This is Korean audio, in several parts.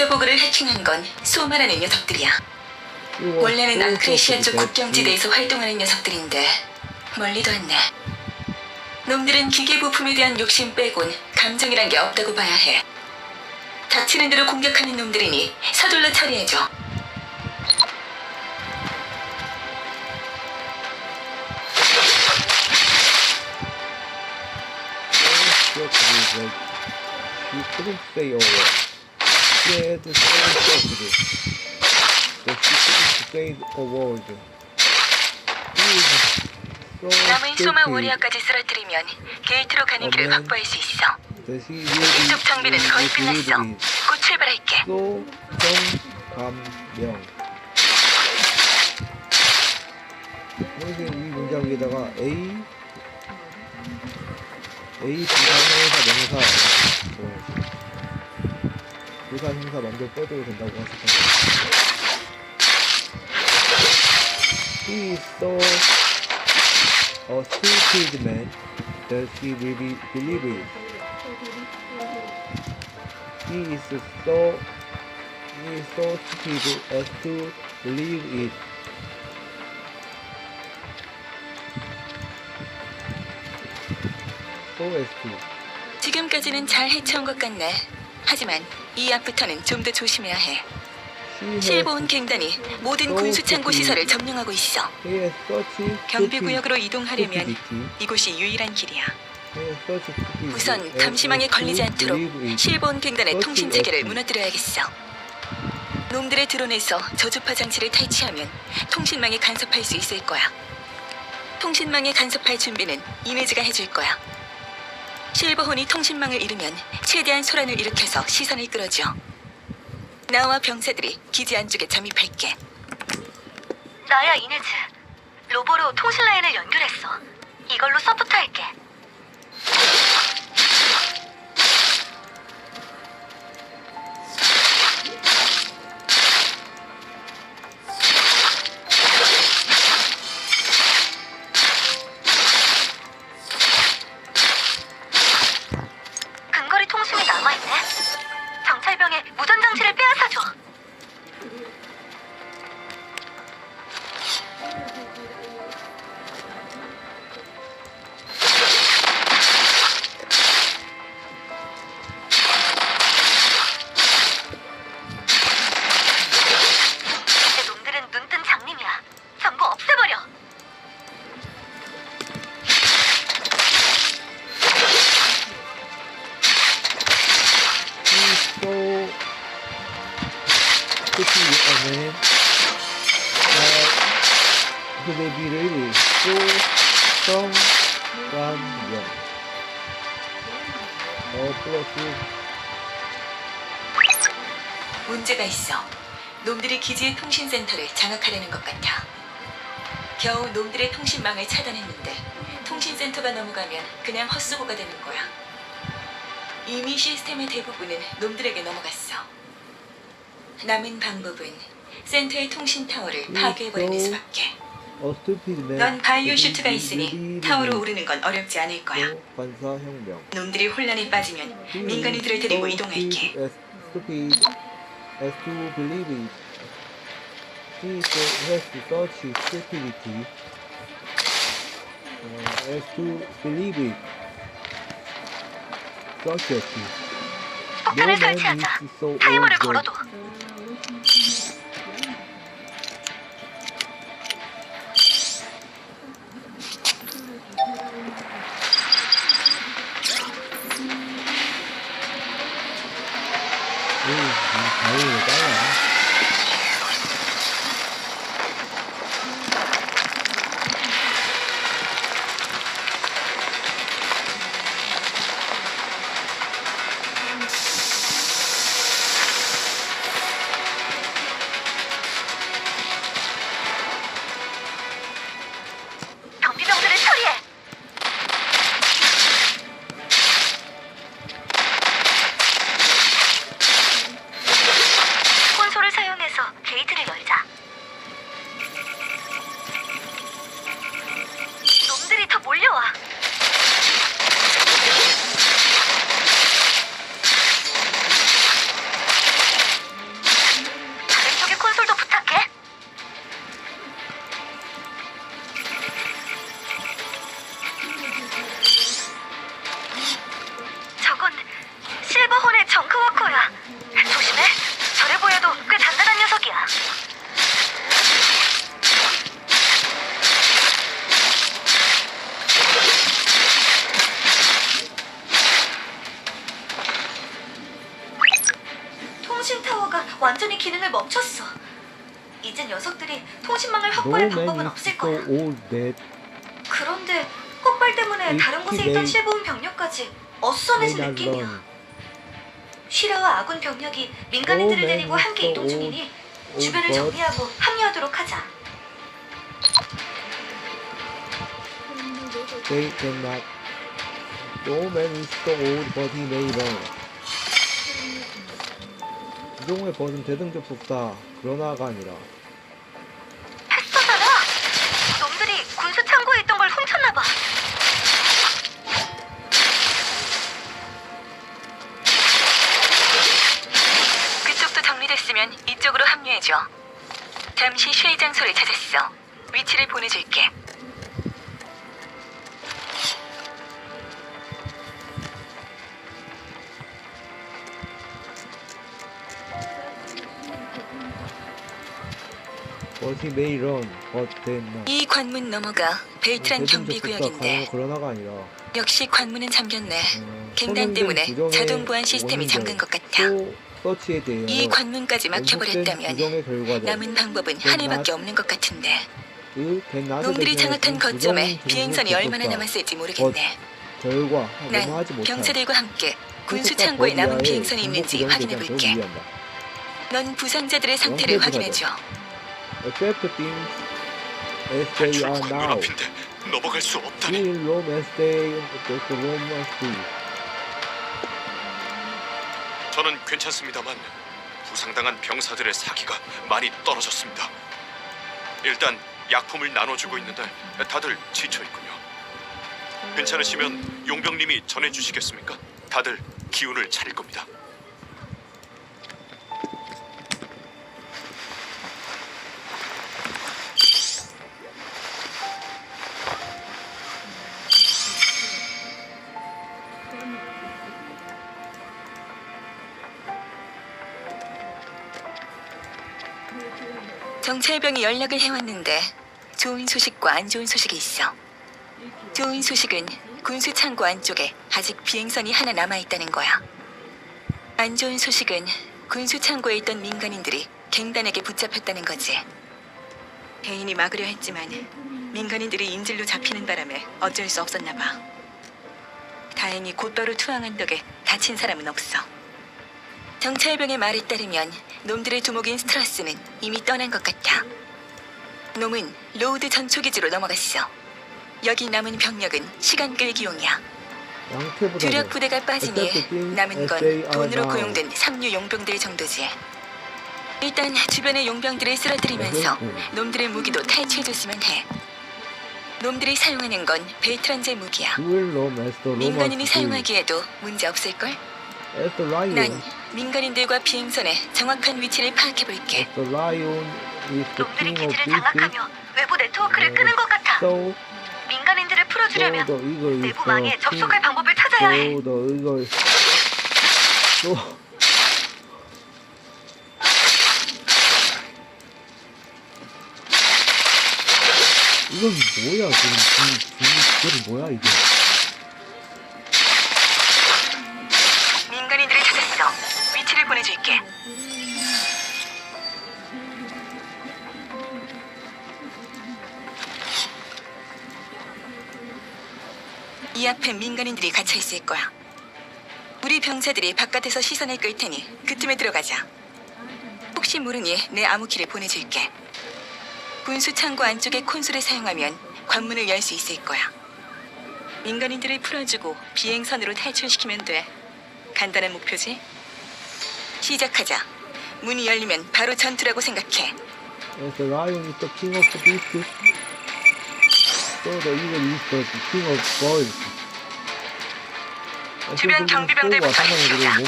서버그를 해킹한 건 소마라는 녀석들이야. 원래는 아크레시아 쪽 국경지대에서 활동하는 녀석들인데 멀리도 않네. 놈들은 기계 부품에 대한 욕심 빼곤 감정이란 게 없다고 봐야 해. 닥치는 대로 공격하는 놈들이니 서둘러 처리해줘. You couldn't say over. She had to say it. But she couldn't say a word. 남은 소마 워리아까지 쓰러뜨리면 게이트로 가는 길을 확보할 수 있어. 이쪽 장비는 거의 끝났어. 곧 출발할게. 소정감명. 그래서 이 문장 위에다가 A 부산회사 명사 부산 행사 먼저 빼도 된다고 하셨던 He is so a stupid man that he really believe it. He is so stupid as to believe it. 지금까지는 잘 해쳐온 것 같네. 하지만 이 앞부터는 좀 더 조심해야 해. 실버온 갱단이 모든 군수창고 시설을 점령하고 있어. 경비구역으로 이동하려면 이곳이 유일한 길이야. 우선 감시망에 걸리지 않도록 실버온 갱단의 통신체계를 무너뜨려야겠어. 놈들의 드론에서 저주파 장치를 탈취하면 통신망에 간섭할 수 있을 거야. 통신망에 간섭할 준비는 이메지가 해줄 거야. 실버혼이 통신망을 잃으면 최대한 소란을 일으켜서 시선을 끌어줘. 나와 병사들이 기지 안쪽에 잠입할게. 나야 이네즈. 로보로 통신 라인을 연결했어. 이걸로 서포트할게. 근거리 통신이 남아있네. 정찰병에 무전 장치를 빼앗아줘. 이제 놈들은 눈뜬 장님이야. 전부 없애버려. 소대비를 소성관명 플러스 문제가 있어. 놈들이 기지의 통신센터를 장악하려는 것 같아. 겨우 놈들의 통신망을 차단했는데 통신센터가 넘어가면 그냥 헛수고가 되는 거야. 이미 시스템의 대부분은 놈들에게 넘어갔어. 남은 방법은 센터의 통신 타워를 파괴해버리는 수밖에. 넌 바이오 슈트가 있으니 타워로 오르는 건 어렵지 않을 거야. 관사혁명 놈들이 혼란에 빠지면 민간인들을 데리고 이동할게. As to believe it. He has such stupidity. As to believe it. Such a thing. 폭탄을 설치하자. 타이머를 걸어둬. 다행이네, 빨라. 완전히 기능을 멈췄어. 이제 녀석들이 통신망을 No 확보할 방법은 man is 없을 so 거야. old that 그런데 폭발 때문에 다른 곳에 있던 실버운 병력까지 어수선해진 they not 느낌이야. run. 쉬라와 아군 병력이 민간인들을 No man 데리고 is 함께 so 이동 중이니 old 주변을 but 정리하고 합류하도록 하자. they cannot. No man is so old but he may run. 이종의 벗은 대등접속사 그러나가 아니라 패스터잖아. 놈들이 군수 창고에 있던 걸 훔쳤나 봐. 그쪽도 정리됐으면 이쪽으로 합류해줘. 잠시 쉴 장소를 찾았어. 위치를 보내줄게. but he may run but they not. 이 관문 너머가 벨트란 경비구역인데 그러나가 아니라 역시 관문은 잠겼네. 갱단 선행된 때문에 규정의 자동 보안 시스템이 원인들, 잠근 것 같아. 또 서치에 대해 이 관문까지 막혀버렸다면 규정의 결과들 남은 방법은 하나밖에 없는 것 같은데 그 벤나스 놈들이 대신에 장악한 그 거점에 규정 비행선이 중국 얼마나 국가, 남았을지 모르겠네. 결과 난 넘어하지 못한 병사들과 함께 군수 후속과 창고에 남은 버리아의 비행선이 있는지 중국 확인해 규정에 볼게. 대해서 위한다. 넌 부상자들의 상태를 영세부가다. 확인해줘. Except things as they 탈출 are 관문 now. 앞인데 넘어갈 수 없다니. Will Rome as they just Rome as they. 저는 괜찮습니다만 부상당한 병사들의 사기가 많이 떨어졌습니다. 일단 약품을 나눠주고 있는데 다들 지쳐 있군요. 괜찮으시면 용병님이 전해주시겠습니까? 다들 기운을 차릴 겁니다. 정찰병이 연락을 해왔는데 좋은 소식과 안 좋은 소식이 있어. 좋은 소식은 군수 창고 안쪽에 아직 비행선이 하나 남아있다는 거야. 안 좋은 소식은 군수 창고에 있던 민간인들이 갱단에게 붙잡혔다는 거지. 개인이 막으려 했지만 민간인들이 인질로 잡히는 바람에 어쩔 수 없었나 봐. 다행히 곧바로 투항한 덕에 다친 사람은 없어. 정찰병의 말에 따르면 놈들의 두목인 스트라스는 이미 떠난 것 같아. 놈은 로우드 전초기지로 넘어갔어. 여기 남은 병력은 시간 끌기용이야. 주력 부대가 빠지니 남은 건 돈으로 고용된 삼류 용병들 정도지. 일단 주변의 용병들을 쓰러뜨리면서 놈들의 무기도 탈취해줬으면 해. 놈들이 사용하는 건 베트란제 무기야. Will Rome as the Rome 민간인이 as they. 사용하기에도 문제 없을걸? As the lion. 난 민간인들과 비행선의 정확한 위치를 파악해볼게. As the lion is the 놈들이 king of 기지를 beasts. 장악하며 외부 네트워크를 끄는 것 같아. So 민간인들을 풀어주려면 the eagle is 내부 the 망에 king. 접속할 방법을 찾아야 해. So the eagle. So 이건 뭐야 지금 이거는 뭐야 이게? 민간인들을 찾았어. 위치를 보내줄게. 이 앞에 민간인들이 갇혀 있을 거야. 우리 병사들이 바깥에서 시선을 끌 테니 그 틈에 들어가자. 혹시 모르니 내 암호키를 보내줄게. 군수 창고 안쪽에 콘솔을 사용하면 관문을 열 수 있을 거야. 민간인들을 풀어주고 비행선으로 탈출시키면 돼. 간단한 목표지? 시작하자. 문이 열리면 바로 전투라고 생각해. As the lion is the king of the beasts. So the eagle is the king of birds. 주변 경비병들부터 해치우자.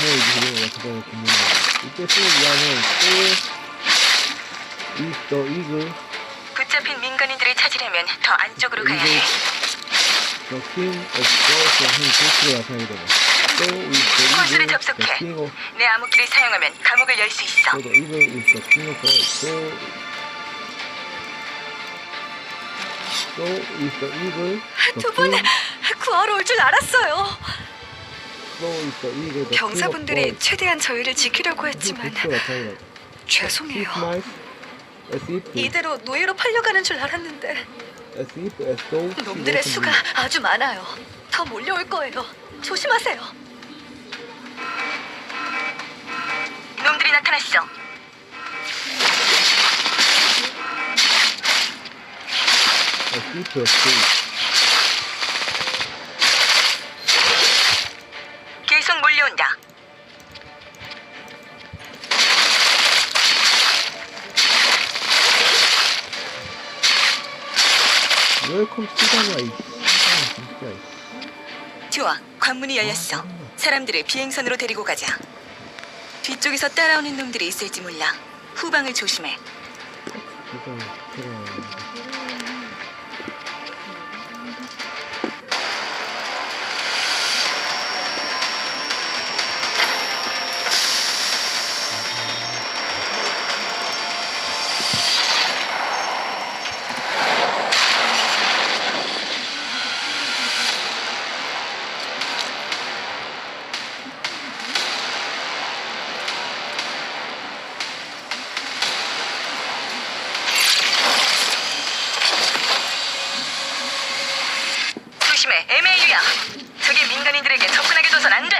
이때 쓰는 위안은 또 is the eagle. 붙잡힌 민간인들을 찾으려면 더 안쪽으로 가야 해. The king of birds 한 보스가 나타나게 되네. So is the 콘솔을 eagle. 접속해. The king of 내 암호키를 사용하면 감옥을 열 수 있어. So the eagle is the king of birds. So is the eagle. The 두 분 king. 구하러 올 줄 알았어요. So is the eagle. The king of 병사분들이 birds. 최대한 저희를 지키려고 했지만 보스가 나타나게. 죄송해요. As if, 이대로 노예로 팔려가는 줄 알았는데 as though she 놈들의 wasn't 수가 me. 아주 많아요. 더 몰려올 거예요. 조심하세요. 놈들이 나타났어. As if asleep. 계속 몰려온다. 웰컴 시간이야 이 진짜. 좋아, 관문이 열렸어. 사람들을 비행선으로 데리고 가자. 뒤쪽에서 따라오는 놈들이 있을지 몰라. 후방을 조심해. 이거 조심해, MAU야. 저기 민간인들에게 접근하게 둬선 안 돼.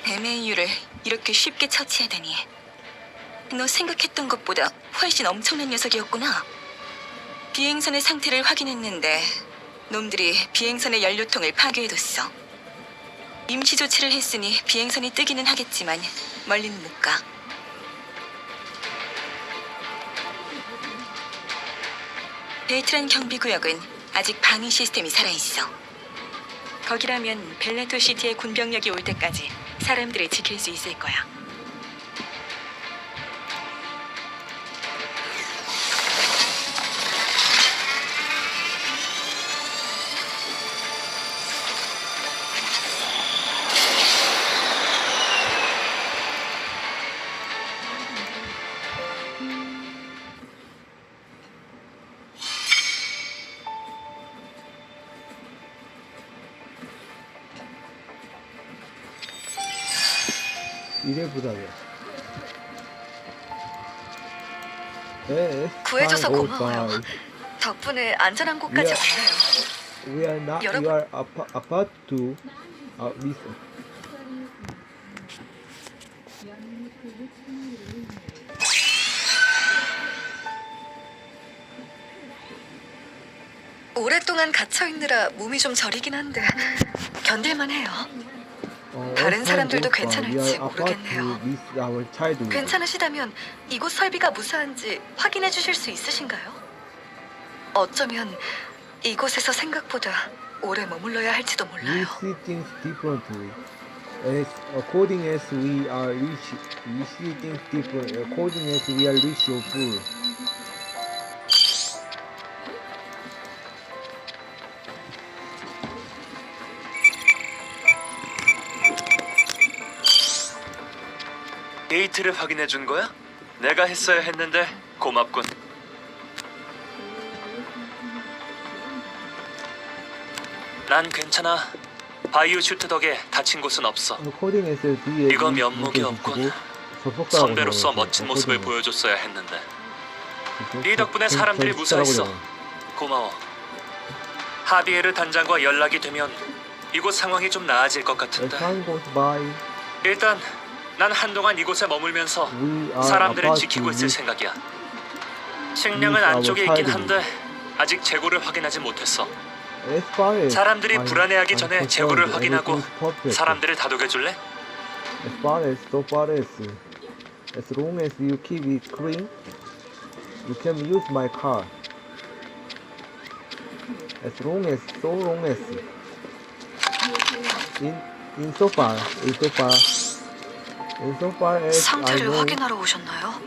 MAU를 이렇게 쉽게 처치하다니. 너 생각했던 것보다 훨씬 엄청난 녀석이었구나. 비행선의 상태를 확인했는데 놈들이 비행선의 연료통을 파괴해뒀어. 임시 조치를 했으니 비행선이 뜨기는 하겠지만 멀리는 못 가. 베이트란 경비구역은 아직 방위 시스템이 살아있어. 거기라면 벨라토 시티의 군병력이 올 때까지 사람들을 지킬 수 있을 거야. 이래보다요. 구해줘서 고마워요. 덕분에 안전한 곳까지 왔네요. We are not. 여러분- You are about to. Miss. 오랫동안 갇혀있느라 몸이 좀 저리긴 한데 견딜만 해요. 다른 all 사람들도 time goes by. 괜찮을지 We are about 모르겠네요. to miss our childhood. 괜찮으시다면 이곳 설비가 무사한지 확인해 주실 수 있으신가요? 어쩌면 이곳에서 생각보다 오래 머물러야 할지도 We 몰라요. see things differently. According as we are rich, we see things different. According as we are rich or poor. 데이트를 확인해 준 거야? 내가 했어야 했는데 고맙군. 난 괜찮아. 바이오 슈트 덕에 다친 곳은 없어. According as we 이거 면목이 없군. 선배로서 멋진 모습을 보여줬어야 했는데. 네 덕분에 사람들이 무사했어. 고마워. 하비에르 단장과 연락이 되면 이곳 상황이 좀 나아질 것 As 같은데. time goes by, 일단 난 한동안 이곳에 머물면서 we are 사람들을 about 지키고 to 있을 miss 생각이야. 식량은 안쪽에 있긴 한데 아직 재고를 확인하지 못했어. as far as 사람들이 I'm- 불안해하기 I'm 전에 concerned, 재고를 확인하고 everything's perfect. 사람들을 다독여줄래? As far as so far as long as you keep it clean, you can use my car. As long as insofar as I 상태를 know 확인하러 오셨나요? he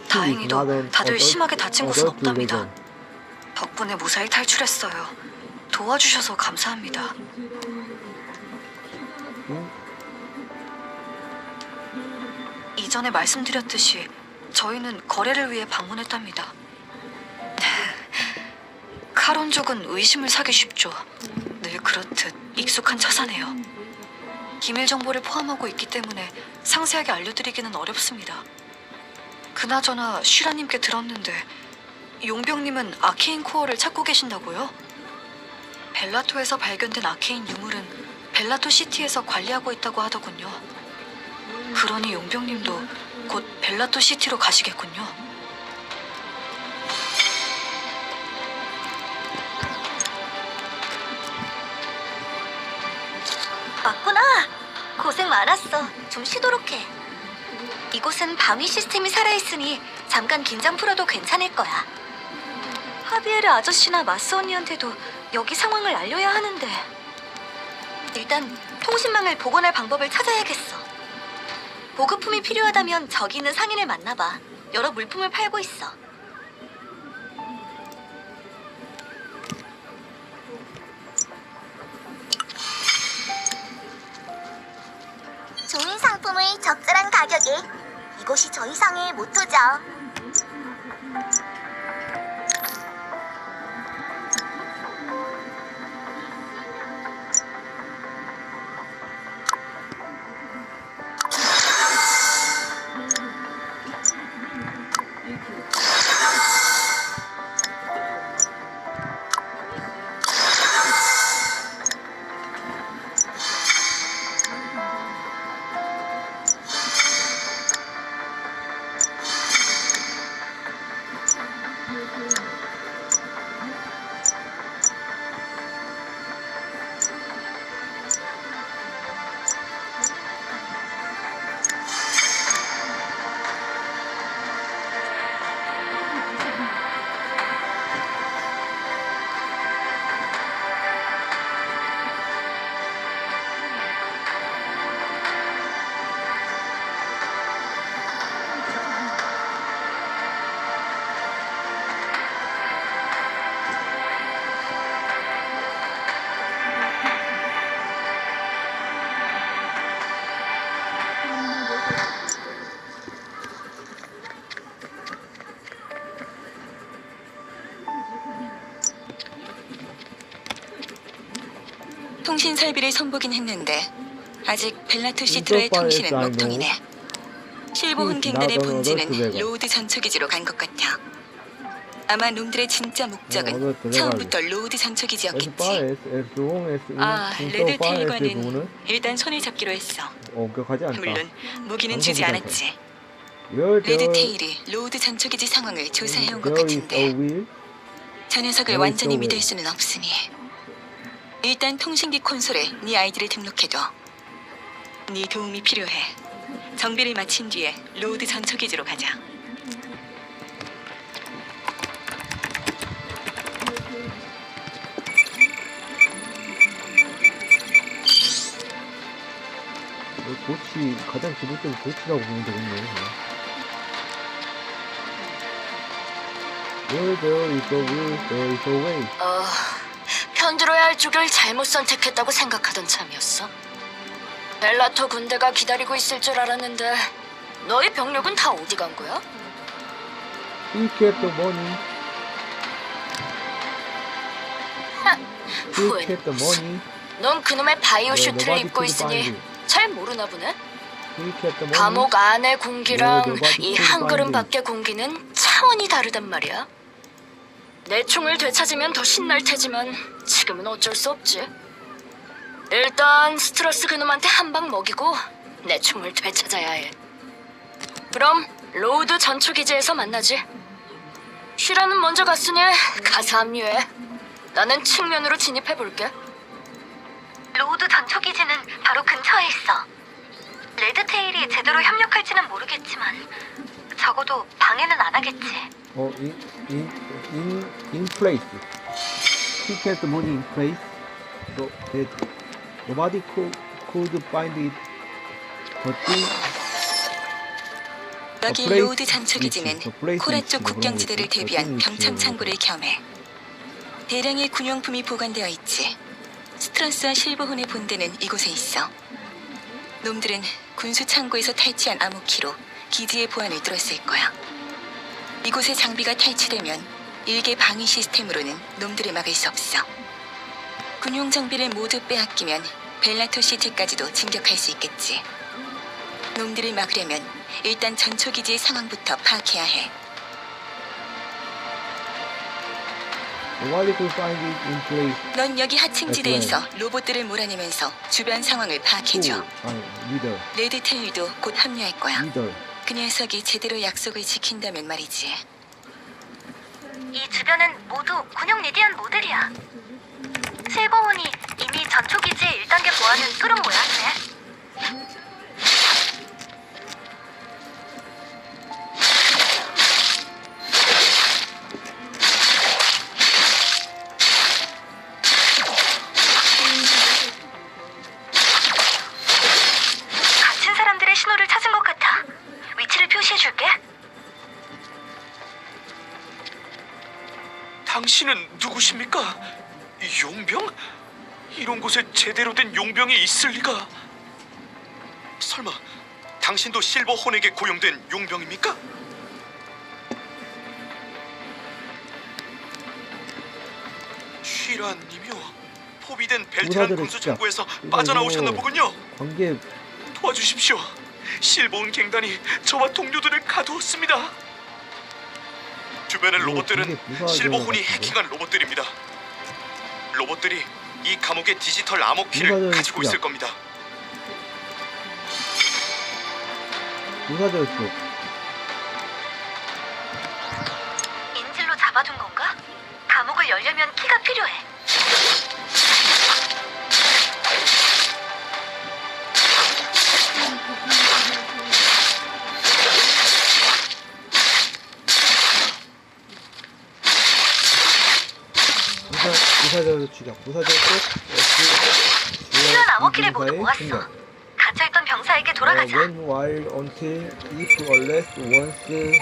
is 다행히도 not an 다들 adult- 심하게 다친 곳은 adult 없답니다. level. 덕분에 무사히 탈출했어요. 도와주셔서 감사합니다. 이전에 말씀드렸듯이 저희는 거래를 위해 방문했답니다. 카론족은 의심을 사기 쉽죠. 늘 그렇듯 익숙한 처사네요. 기밀 정보를 포함하고 있기 때문에 상세하게 알려드리기는 어렵습니다. 그나저나 슈라님께 들었는데 용병님은 아케인 코어를 찾고 계신다고요? 벨라토에서 발견된 아케인 유물은 벨라토 시티에서 관리하고 있다고 하더군요. 그러니 용병님도 곧 벨라토 시티로 가시겠군요. 맞구나. 고생 많았어. 좀 쉬도록 해. 이곳은 방위 시스템이 살아있으니 잠깐 긴장 풀어도 괜찮을 거야. 하비에르 아저씨나 마스 언니한테도 여기 상황을 알려야 하는데. 일단 통신망을 복원할 방법을 찾아야겠어. 보급품이 필요하다면 저기 있는 상인을 만나봐. 여러 물품을 팔고 있어. 좋은 상품을 적절한 가격에. 이곳이 저희 상의 모토죠. 통신 설비를 선보긴 했는데 아직 벨라토 시트로의 통신은 먹통이네. 실버혼 갱단의 본진은 로우드 전초기지로 간 것 같아. 아마 놈들의 진짜 목적은 처음부터 로우드 전초기지였겠지. 아, 레드 테일과는 일단 손을 잡기로 했어. 엄격하지 않다. 물론 무기는 주지 않았지. Where 레드 there- 테일이 로우드 전초기지 상황을 조사해온 것 there is a 같은데 will, 저 녀석을 there is 완전히 a will. 믿을 수는 없으니 일단 통신기 콘솔에 네 아이디를 등록해둬. 네 도움이 필요해. 정비를 마친 뒤에 로우드 전초기지로 가자. 도치 가장 기본적인 도치라고 보면 되겠네. Where there is a will, there is a way. 편들어야 할 쪽을 잘못 선택했다고 생각하던 참이었어. 벨라토 군대가 기다리고 있을 줄 알았는데 너희 병력은 다 어디 간 거야? We get the money. We 후회는 get the money. 넌 그놈의 바이오 네, 슈트를 nobody 입고 could 있으니 find it. 잘 모르나 보네. We get the money. 감옥 안의 공기랑 네, nobody 이 could 한 걸음 find it. 밖의 공기는 차원이 다르단 말이야. 내 총을 되찾으면 더 신날 테지만 지금은 어쩔 수 없지. 일단 스트러스 그놈한테 한 방 먹이고 내 총을 되찾아야 해. 그럼 로우드 전초기지에서 만나지. 슈라는 먼저 갔으니 가서 합류해. 나는 측면으로 진입해볼게. 로드 전초기지는 바로 근처에 있어. 레드테일이 제대로 협력할지는 모르겠지만 적어도 방해는 안 하겠지. In place. He get the money in place. So that nobody could find it. But 여기 플레이스 로우드 전초기지는 위치, 플레이스 코라 위치, 쪽 국경지대를 그런 대비한 위치, 병참 그런 창고를 겸해 대량의 군용품이 보관되어 있지. 스트러스와 실버혼의 본대는 이곳에 있어. 놈들은 군수 창고에서 탈취한 암호키로 기지의 보안을 뚫었을 거야. 이곳의 장비가 탈취되면 일개 방위 시스템으로는 놈들을 막을 수 없어. 군용 장비를 모두 빼앗기면 벨라토 시티까지도 진격할 수 있겠지. 놈들을 막으려면 일단 전초기지의 상황부터 파악해야 해. While you could find it in place, 넌 여기 하층지대에서 로봇들을 몰아내면서 주변 상황을 파악해줘. 리더, 레드 테일도 곧 합류할 거야. 리더. 그 녀석이 제대로 약속을 지킨다면 말이지. 이 주변은 모두 군용 리디안 모델이야. 실버혼이 이미 전초기지의 1단계 보안은 뚫은 모양이네. 갇힌 사람들의 신호를 찾은 것 같아. 위치를 표시해줄게. 당신은 누구십니까? 용병? 이런 곳에 제대로 된 용병이 있을 리가? 설마 당신도 실버혼에게 고용된 용병입니까? 쉬라님이요. 포비된 베테랑 부사들을 군수정부에서 진짜. 빠져나오셨나 이거 보군요. 관계 도와주십시오. 실버혼 갱단이 저와 동료들을 가두었습니다. 주변의 이거 로봇들은 되게 무서워하게 실버혼이 생겼는데? 해킹한 로봇들입니다. 로봇들이 이 감옥의 디지털 암호키를 무사들 가지고 진짜. 있을 겁니다. 부사절수. 인질로 잡아둔 건가? 감옥을 열려면 키가 필요해. 부사절수자. 부사절수. 필요한 암호키를 모두 모았어. 갇혀있던 병사에게 돌아가자. When while until if unless once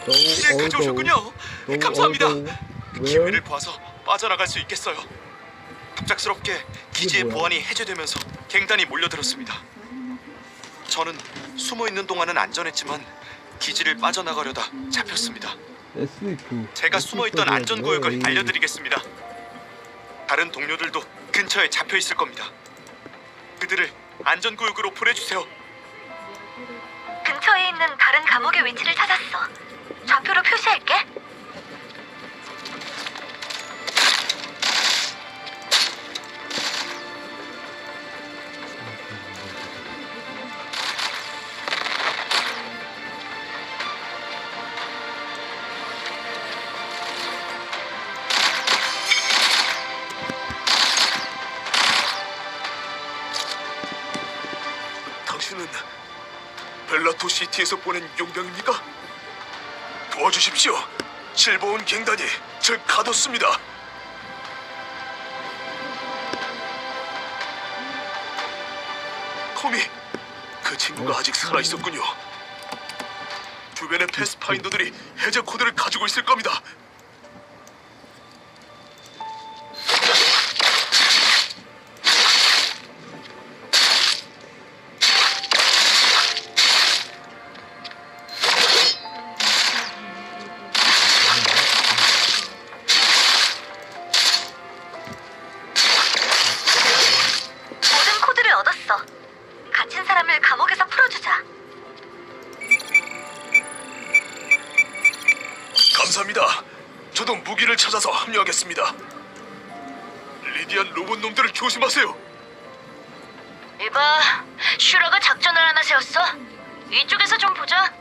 네, 가져오셨군요. 감사합니다. where 기회를 봐서 빠져나갈 수 있겠어요. 갑작스럽게 기지의 뭐야? 보안이 해제되면서 갱단이 몰려들었습니다. 저는 숨어 있는 동안은 안전했지만 기지를 빠져나가려다 잡혔습니다. SF 제가 숨어있던 안전구역을 알려드리겠습니다. 다른 동료들도 근처에 잡혀 있을 겁니다. 그들을 안전구역으로 보내주세요. 근처에 있는 다른 감옥의 위치를 찾았어. 좌표로 표시할게. 당신은 벨라토 시티에서 보낸 용병입니까? 도와주십시오. 실버온 갱단이 절 가뒀습니다. 토미, 그 친구가 아직 살아있었군요. 주변의 패스파인더들이 해제 코드를 가지고 있을 겁니다. 모든 코드를 얻었어. 갇힌 사람을 감옥에서 풀어주자. 감사합니다. 저도 무기를 찾아서 합류하겠습니다. 리디안 로봇 놈들을 조심하세요. 이봐, 슈라가 작전을 하나 세웠어. 이쪽에서 좀 보자.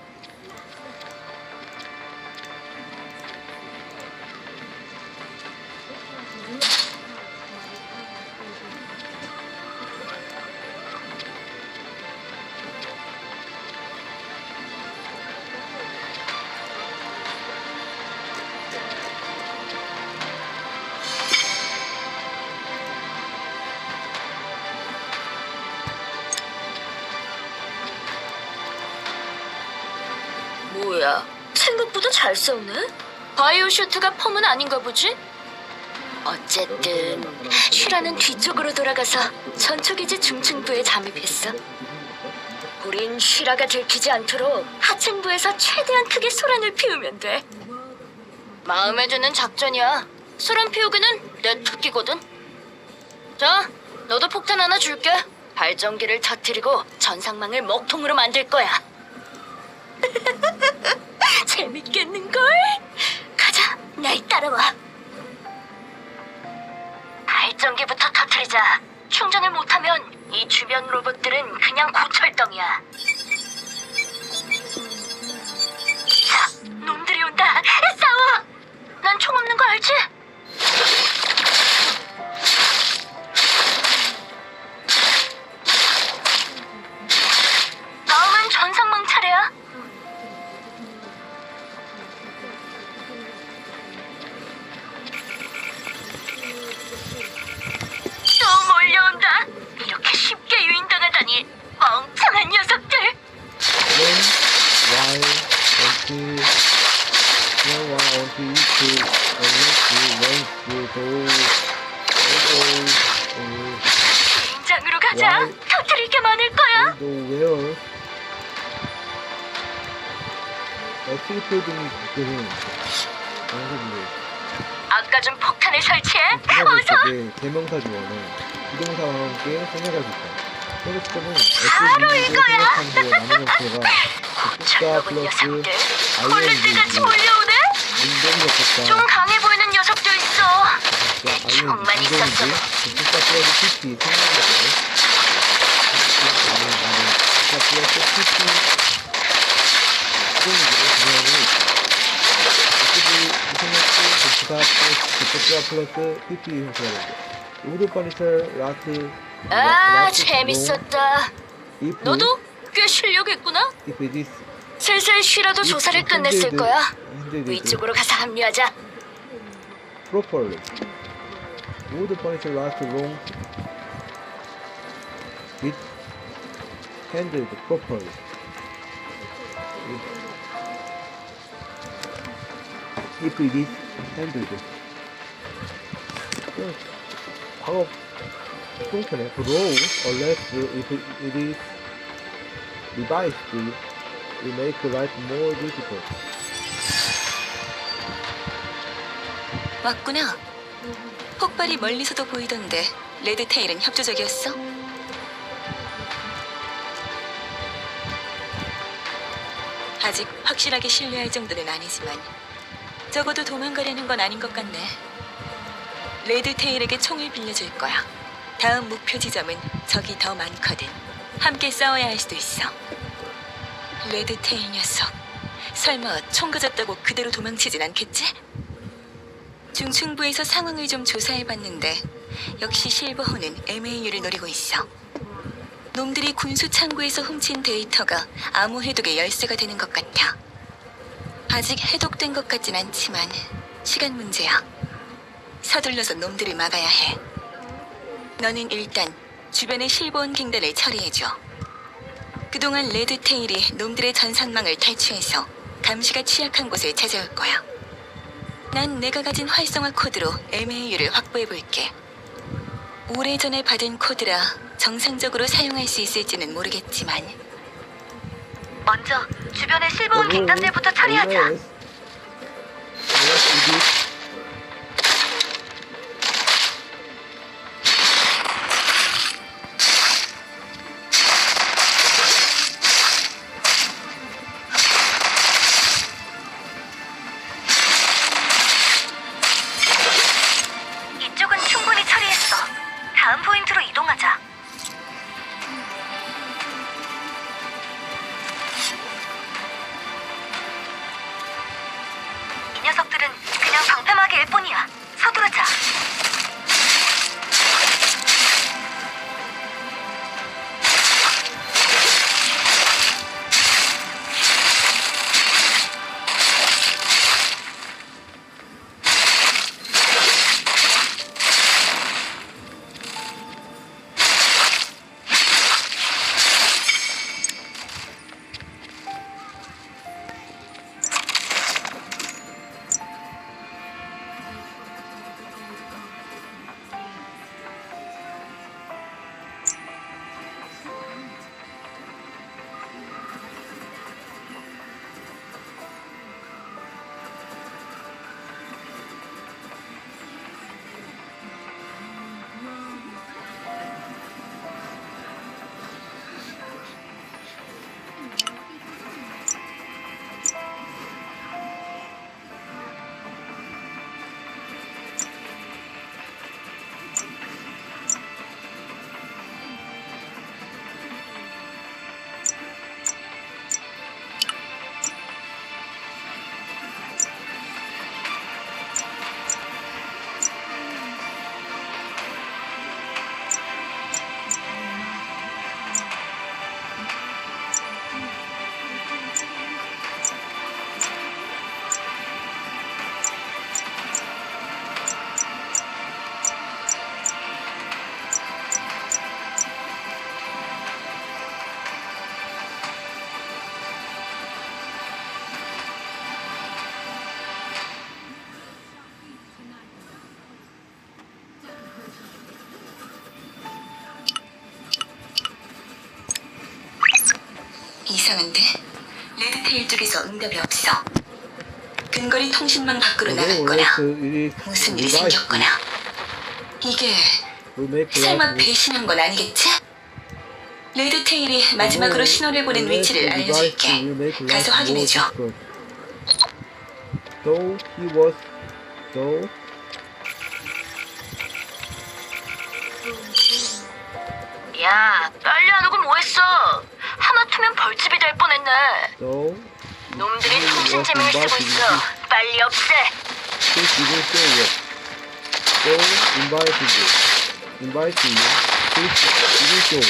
뭐야, 생각보다 잘 싸우네? 바이오 슈트가 펌은 아닌가 보지? 어쨌든 슈라는 뒤쪽으로 돌아가서 전초기지 중층부에 잠입했어. 우린 쉬라가 들키지 않도록 하층부에서 최대한 크게 소란을 피우면 돼. 마음에 드는 작전이야. 소란 피우기는 내 특기거든. 자, 너도 폭탄 하나 줄게. 발전기를 터뜨리고 전상망을 먹통으로 만들 거야. 재밌겠는걸? 가자, 날 따라와. 발전기부터 터뜨리자. 충전을 못하면 이 주변 로봇들은 그냥 고철덩이야. 자, 놈들이 온다. 싸워! 난 총 없는 거 알지? 다음은 전상망 차례야. 또 몰려온다. 이렇게 쉽게 유인당하다니 멍청한 녀석들. Y, onto, Y, onto E2, 긴장으로 가자. 와우. 터뜨릴 게 많을 거야. 너 where? 스리프 등이 그때는 방송인데 아까 좀 폭탄을 설치해. 어서. 때 대명사 주어는 비동사와 함께 생략할 수 있다. 소리스터는 바로 이거야. 나누는 수가 숫자 젊은 플러스 녀석들. ING 콜렌트같이 몰려오네. 운동력 좀 숫자 강해 보이는 녀석도 있어. ING 총만 있었어. 숫자 플러스 PT 생략할 숫자 플러스 PT 숫자 플러스 PP 형태가 되죠. 우드 퍼니처 라트 아, 재밌었다. if 너도 꽤 실력했구나. if it is 슬슬 쉬라도 조사를 끝냈을 거야. handled 위쪽으로 가서 합류하자. properly. Would furniture last long it handled properly? If it is handled. 과거 통편에 grow unless if it is revised will make life more difficult. 왔구나. 폭발이 멀리서도 보이던데 레드테일은 협조적이었어? 아직 확실하게 신뢰할 정도는 아니지만 적어도 도망가려는 건 아닌 것 같네. 레드테일에게 총을 빌려줄 거야. 다음 목표 지점은 적이 더 많거든. 함께 싸워야 할 수도 있어. 레드테일 녀석. 설마 총 가졌다고 그대로 도망치진 않겠지? 중층부에서 상황을 좀 조사해봤는데 역시 실버호는 MAU를 노리고 있어. 놈들이 군수 창구에서 훔친 데이터가 암호 해독의 열쇠가 되는 것 같아. 아직 해독된 것 같진 않지만 시간 문제야. 서둘러서 놈들을 막아야 해. 너는 일단 주변의 실버원 갱단을 처리해줘. 그동안 레드테일이 놈들의 전산망을 탈취해서 감시가 취약한 곳을 찾아올 거야. 난 내가 가진 활성화 코드로 MAU를 확보해볼게. 오래전에 받은 코드라 정상적으로 사용할 수 있을지는 모르겠지만 먼저 주변의 실버원 갱단들부터 처리하자. 이쪽은 충분히 처리했어. 다음 포인트로 이동하자. 이 녀석들은 그냥 방패막이일 뿐이야. 서두르자. 이상한데? 레드테일 쪽에서 응답이 없어. 근거리 통신망 밖으로 나갔거나 무슨 일이 생겼거나. 이게 설마 배신한 건 아니겠지? 레드테일이 마지막으로 신호를 보낸 위치를 알려줄게. 가서 확인해줘. Though he was though 야, 빨리 안 오고 뭐했어? 하마터면 벌집이 될 뻔했네. though 놈들이 통신 재명을 쓰고 있어. 빨리 없애. he didn't show up. So invited you. He didn't show up.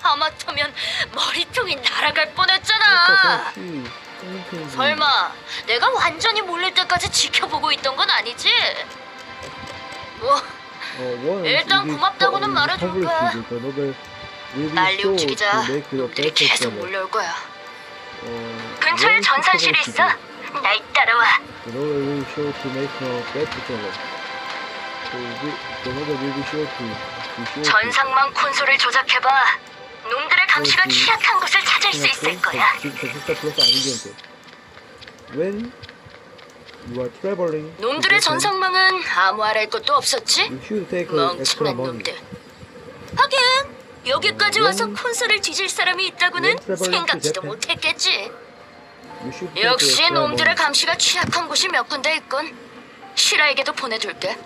하마터면 머리통이 날아갈 뻔했잖아. 설마 내가 완전히 몰릴 때까지 지켜보고 있던 건 아니지? 뭐 일단 고맙다고는 말해줄까? 빨리 움직이자. 놈들이 계속 몰려올 거야. 근처에 전산실이 있어. 날 따라와. 전상망 콘솔을 조작해봐. 놈들의 감시가 취약한 곳을 찾을 수 있을 거야. When you are traveling, 놈들의 전상망은 아무 알할 것도 없었지? you should take extra 멍청한 money. 놈들. 하긴 여기까지 와서 콘솔을 뒤질 사람이 있다고는 생각지도 못했겠지. You should take 역시 extra 놈들의 money. 감시가 취약한 곳이 몇 군데 있건. 시라에게도 보내둘게.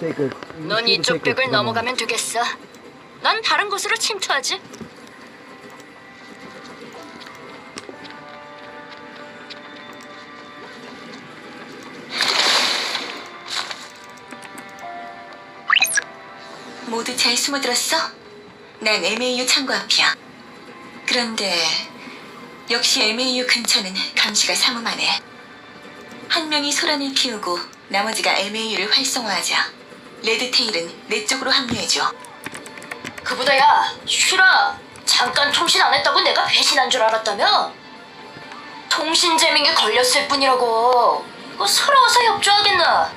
Take 넌 이쪽 벽을 넘어가면 되겠어. 난 다른 곳으로 침투하지. 모두 잘 숨어들었어? 난 MAU 창고 앞이야. 그런데 역시 MAU 근처는 감시가 삼엄하네. 한 명이 소란을 피우고 나머지가 MAU를 활성화하자. 레드테일은 내 쪽으로 합류해줘. 그보다 야, 쉬라. 잠깐 통신 안 했다고 내가 배신한 줄 알았다며? 통신 재밍에 걸렸을 뿐이라고. 뭐 서러워서 협조하겠나?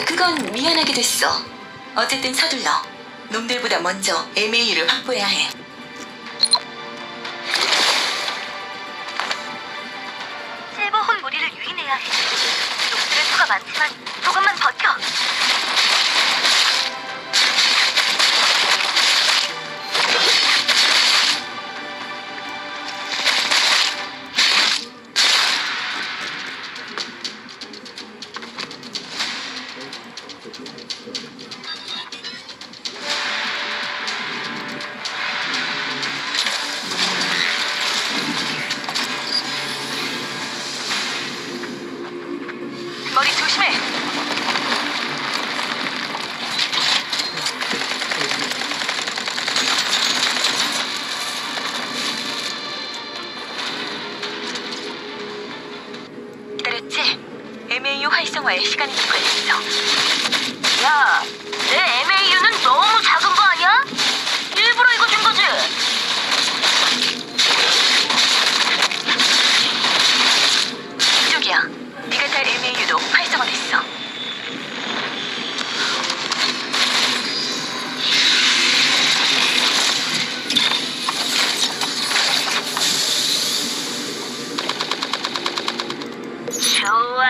그건 미안하게 됐어. 어쨌든 서둘러. 놈들보다 먼저 MAU를 확보해야 해. 실버혼 무리를 유인해야 해. 놈들의 수가 많지만 조금만 버텨. 머리 조심해. 기다렸지? MAU 활성화에 시간이 좀 걸렸어. 야, 내 MAU는 너무 작은 거 아니야? 일부러 이거 준 거지? 이쪽이야. 네가 달 MAU도 활성화됐어. 좋아,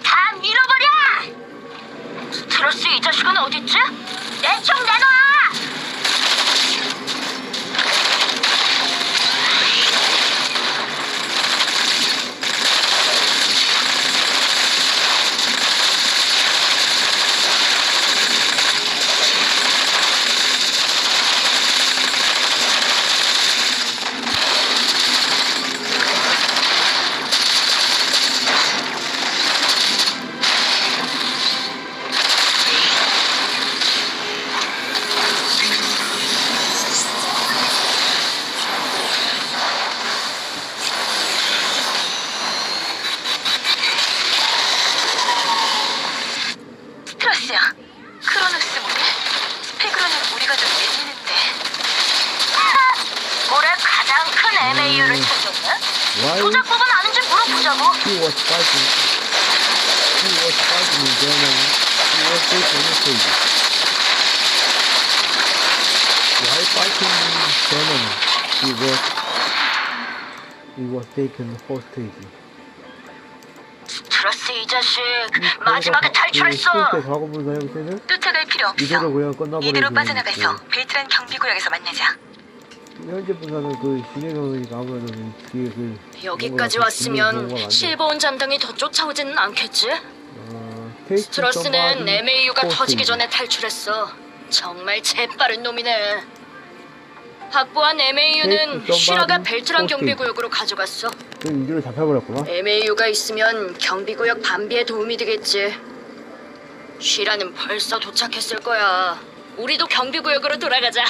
다 밀어버려! 스트러스 이 자식은 어딨지? 내 총 내놔! 스트러스야. 크로노스 무리? 스페그로는 우리가 좀 밀리는데. 올해 가장 큰 MAU를 챙겼네? Why 조작법은 아는지 물어보자고. he was fighting in Germany, he was so demonstrated. Germany, it was taken hostage. 스트러스 이 자식 마지막에 탈출했어. 실제 과거분사 해볼 때는 쫓아갈 필요 없어. 이대로 그냥 끝나버리고 이대로 빠져나가서 벨트란 경비구역에서 만나자. 현재 분사는 그 진행형이니까 아무래도 뒤에 그 여기까지 왔으면 실버온 잔당이 더 쫓아오지는 않겠지? 테이크 스트러스는 somebody MAU가 hostage. 터지기 전에 탈출했어. 정말 재빠른 놈이네. 확보한 MAU는 Take 쉬라가 somebody 벨트란 hostage. 경비구역으로 가져갔어. 그 인류를 잡혀버렸구나. MAU가 있으면 경비구역 반비에 도움이 되겠지. 쉬라는 벌써 도착했을 거야. 우리도 경비구역으로 돌아가자.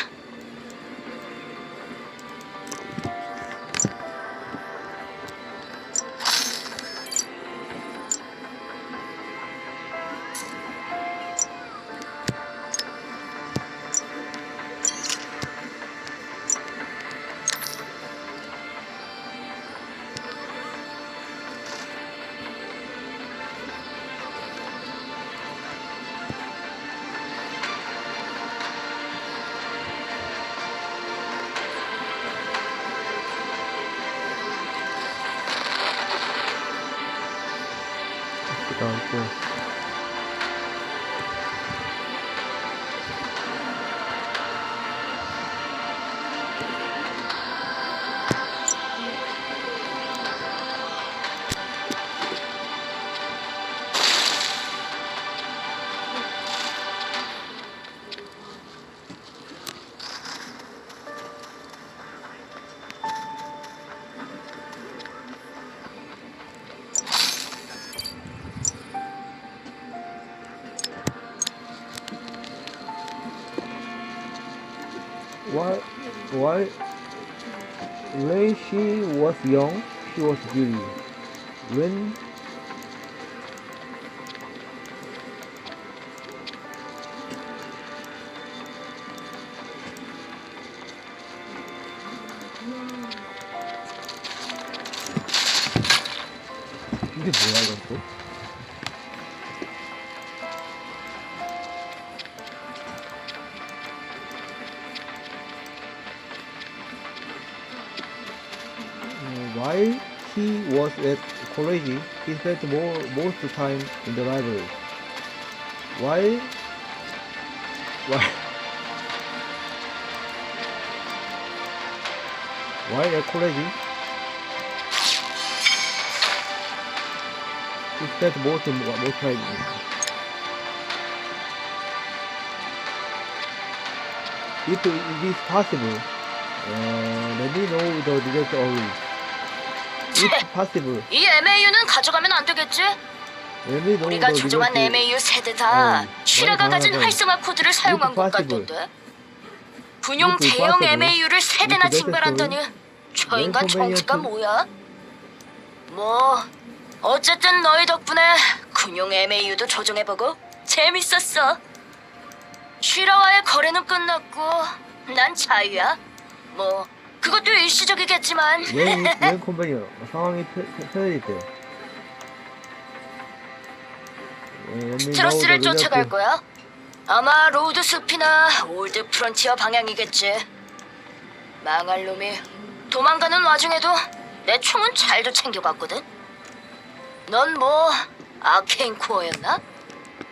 그다음 또 Why when she was young, she was beauty. When 이게 뭐야 이건 또? While he was at college, he spent most time in the library. While at college, he spent most time. If it is possible, let me know the result early. If possible, 이 MAU는 가져가면 안 되겠지? let me know 우리가 the 조종한 result. MAU 세대 다 어, 쉬라가 많이 가진 강하다. 활성화 코드를 사용한 것 possible. 같던데. 군용 이것도 대형 possible. MAU를 세대나 이것도 징발한다니 저 인간 inconvenient. 정체가 뭐야? 뭐 어쨌든 너희 덕분에 군용 MAU도 조종해보고 재밌었어. 쉬라와의 거래는 끝났고 난 자유야. 뭐 그것도 일시적이겠지만 웬 컴퍼니요? 상황이 편해질 때. 스트러스를 쫓아갈 거야? 아마 로드 숲이나 올드 프론티어 방향이겠지. 망할 놈이 도망가는 와중에도 내 총은 잘도 챙겨갔거든. 넌 뭐 아케인 코어였나?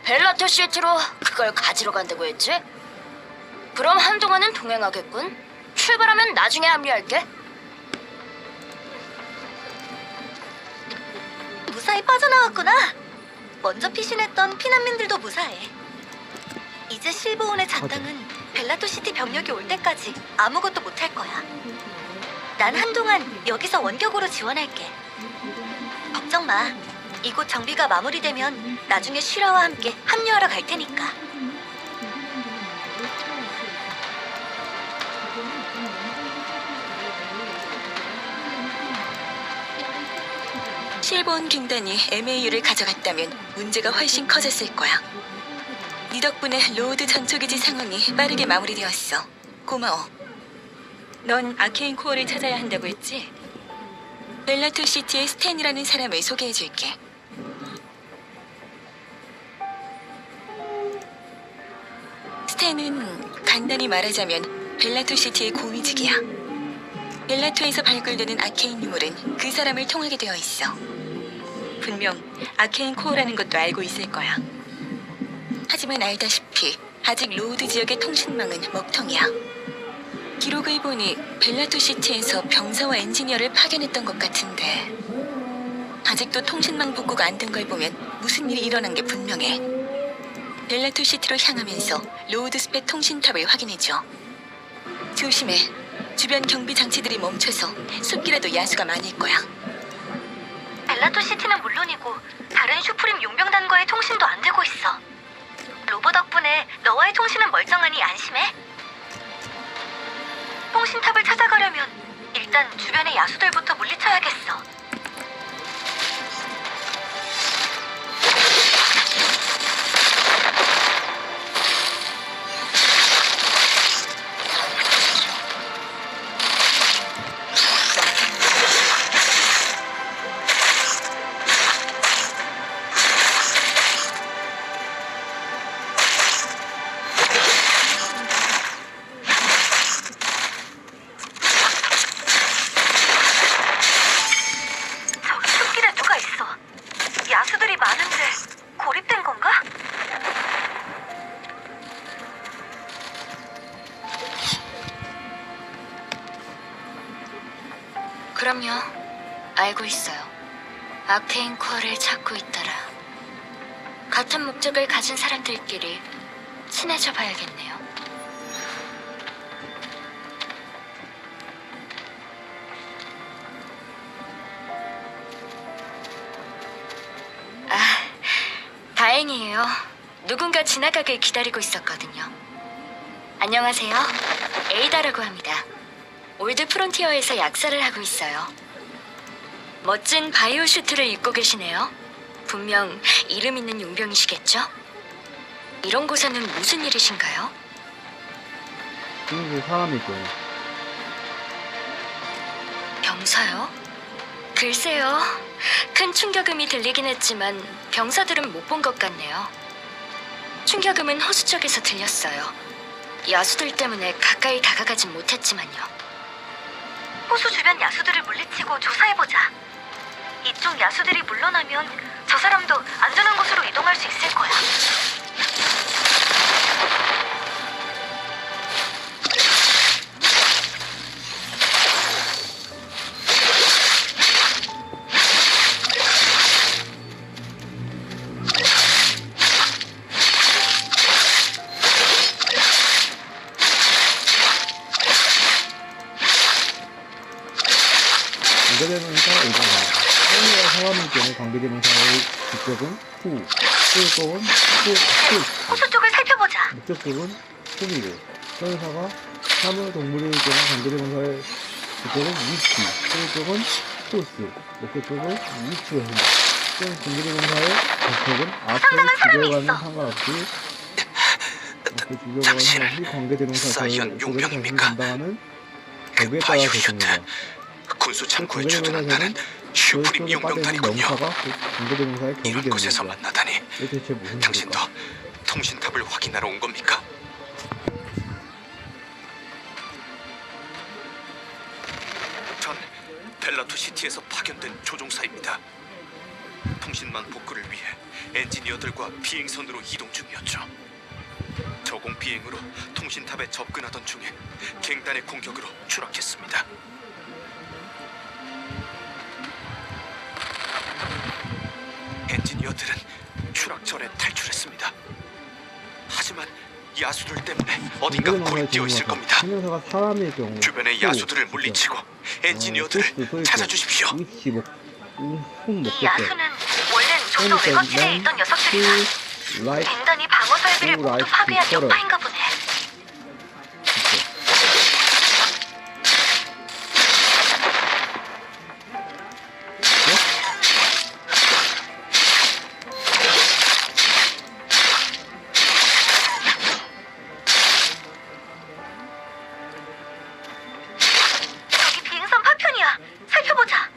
벨라토 시티로 그걸 가지러 간다고 했지? 그럼 한동안은 동행하겠군. 출발하면 나중에 합류할게. 무사히 빠져나왔구나. 먼저 피신했던 피난민들도 무사해. 이제 실버온의 잔당은 벨라토시티 병력이 올 때까지 아무것도 못할 거야. 난 한동안 여기서 원격으로 지원할게. 걱정 마. 이곳 정비가 마무리되면 나중에 쉬라와 함께 합류하러 갈 테니까. 실버온 갱단이 MAU를 가져갔다면 문제가 훨씬 커졌을 거야. 네 덕분에 로드 전초기지 상황이 빠르게 마무리되었어. 고마워. 넌 아케인 코어를 찾아야 한다고 했지? 벨라토 시티의 스탠이라는 사람을 소개해줄게. 스탠은 간단히 말하자면 벨라토 시티의 고위직이야. 벨라토에서 발굴되는 아케인 유물은 그 사람을 통하게 되어 있어. 분명 아케인 코어라는 것도 알고 있을 거야. 하지만 알다시피 아직 로우드 지역의 통신망은 먹통이야. 기록을 보니 벨라토 시티에서 병사와 엔지니어를 파견했던 것 같은데 아직도 통신망 복구가 안 된 걸 보면 무슨 일이 일어난 게 분명해. 벨라토 시티로 향하면서 로우드 스펙 통신탑을 확인해줘. 조심해. 주변 경비 장치들이 멈춰서 숲길에도 야수가 많을 거야. 벨라토 시티는 물론이고 다른 슈프림 용병단과의 통신도 안 되고 있어. 로버 덕분에 너와의 통신은 멀쩡하니 안심해. 통신탑을 찾아가려면 일단 주변의 야수들부터 물리쳐야겠어. 저기 숲길에 누가 있어. 야수들이 많은데 고립된 건가? 그럼요. 알고 있어요. 아케인 코어를 찾고 있더라. 같은 목적을 가진 사람들끼리 친해져 봐야겠네요. 아, 다행이에요. 누군가 지나가길 기다리고 있었거든요. 안녕하세요. 에이다라고 합니다. 올드 프론티어에서 약사를 하고 있어요. 멋진 바이오 슈트를 입고 계시네요. 분명 이름 있는 용병이시겠죠? 이런 곳에는 무슨 일이신가요? 중국 사람이죠. 병사요? 글쎄요. 큰 충격음이 들리긴 했지만 병사들은 못 본 것 같네요. 충격음은 호수 쪽에서 들렸어요. 야수들 때문에 가까이 다가가진 못했지만요. 호수 주변 야수들을 물리치고 조사해보자. 이쪽 야수들이 물러나면 저 사람도 안전한 곳으로 이동할 수 있을 거야. 관계대명사 의존사 사람과 사람일 경우 관계대명사의 직접은 후, 소유법은 후, 호수 쪽을 살펴보자. 목적격은 후이고 소유사가 사물 동물일 경우 관계대명사의 직접은 위치, 소유법은 코스, 목적격은 위치로 한다. 또는 관계대명사의 목적은 앞에 주제와는 상관없이 그 주제와는 상관없이 관계대명사 사이언 용병입니까? 담당하는 그 법에 따라 바이오 슈트 결정된다. 군수 창고에 주둔한다는 슈프림 용병단이군요. 이런 이런 곳에서 만나다니. 대체 무슨 당신도 일일까? 통신탑을 확인하러 온 겁니까? 전 벨라토 시티에서 파견된 조종사입니다. 통신망 복구를 위해 엔지니어들과 비행선으로 이동 중이었죠. 저공 비행으로 통신탑에 접근하던 중에 갱단의 공격으로 추락했습니다. 엔지니어들은 추락 전에 탈출했습니다. 하지만 야수들 때문에 어딘가 고립되어 있을 겁니다. 신용사가 사람일 경우 주변의 야수들을 물리치고 엔지니어들을 찾아주십시오. 위치 목 이 야수는 원래는 좀더 외곽지대에 있던 녀석들이야. 갱단이 방어 설비를 모두 파괴한 역파인가 보네. 저기 비행선 파편이야. 살펴보자.